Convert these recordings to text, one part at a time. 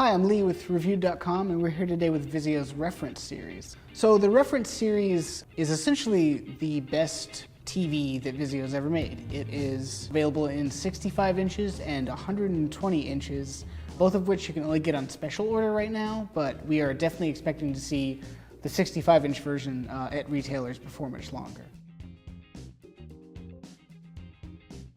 Hi, I'm Lee with Review.com, and we're here today with Vizio's Reference Series. So the Reference Series is essentially the best TV that Vizio's ever made. It is available in 65 inches and 120 inches, both of which you can only get on special order right now, but we are definitely expecting to see the 65-inch version at retailers before much longer.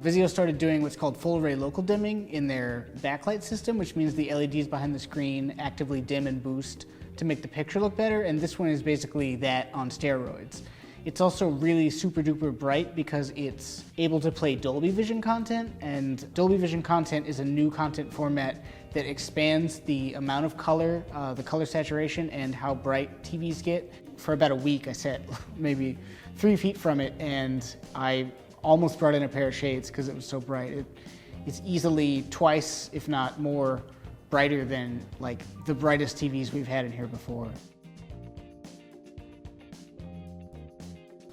Vizio started doing what's called full array local dimming in their backlight system, which means the LEDs behind the screen actively dim and boost to make the picture look better, and this one is basically that on steroids. It's also really super duper bright because it's able to play Dolby Vision content, and Dolby Vision content is a new content format that expands the amount of color, the color saturation, and how bright TVs get. For about a week I sat maybe 3 feet from it, and I almost brought in a pair of shades because it was so bright. It's easily twice, if not more, brighter than like the brightest TVs we've had in here before.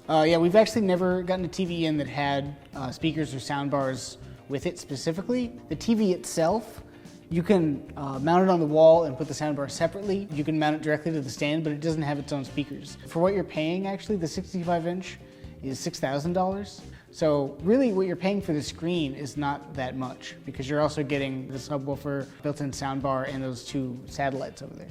Yeah, we've actually never gotten a TV in that had speakers or sound bars with it specifically. The TV itself, you can mount it on the wall and put the sound bar separately. You can mount it directly to the stand, but it doesn't have its own speakers. For what you're paying, actually, the 65-inch is $6,000. So really what you're paying for the screen is not that much because you're also getting the subwoofer, built-in soundbar, and those two satellites over there.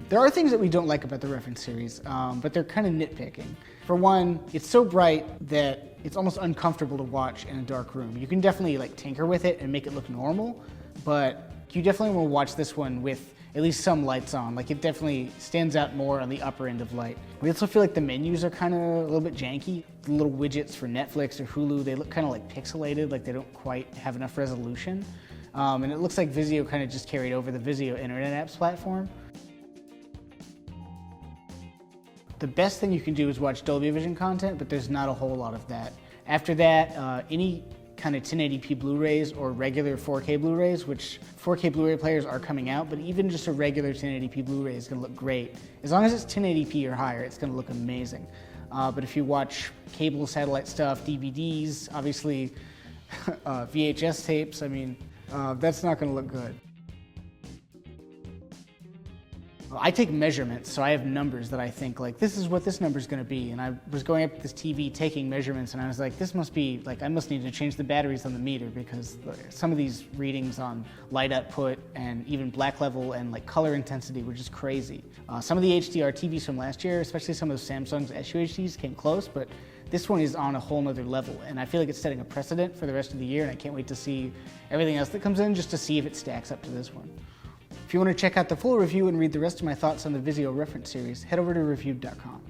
There are things that we don't like about the Reference Series, but they're kind of nitpicking. For one, it's so bright that it's almost uncomfortable to watch in a dark room. You can definitely like tinker with it and make it look normal, but you definitely want to watch this one with at least some lights on. Like, it definitely stands out more on the upper end of light. We also feel like the menus are kind of a little bit janky. The little widgets for Netflix or Hulu, they look kind of like pixelated, like they don't quite have enough resolution. And it looks like Vizio kind of just carried over the Vizio Internet Apps platform. The best thing you can do is watch Dolby Vision content, but there's not a whole lot of that. After that, any kind of 1080p Blu-rays or regular 4K Blu-rays, which 4K Blu-ray players are coming out, but even just a regular 1080p Blu-ray is gonna look great. As long as it's 1080p or higher, it's gonna look amazing. But if you watch cable, satellite stuff, DVDs, obviously VHS tapes, I mean, that's not gonna look good. I take measurements, so I have numbers that I think, like, this is what this number is going to be. And I was going up to this TV taking measurements, and I was like, this must be, like, I must need to change the batteries on the meter because some of these readings on light output and even black level and, like, color intensity were just crazy. Some of the HDR TVs from last year, especially some of those Samsung's SUHDs, came close, but this one is on a whole nother level. And I feel like it's setting a precedent for the rest of the year, and I can't wait to see everything else that comes in just to see if it stacks up to this one. If you want to check out the full review and read the rest of my thoughts on the Vizio Reference Series, head over to Review.com.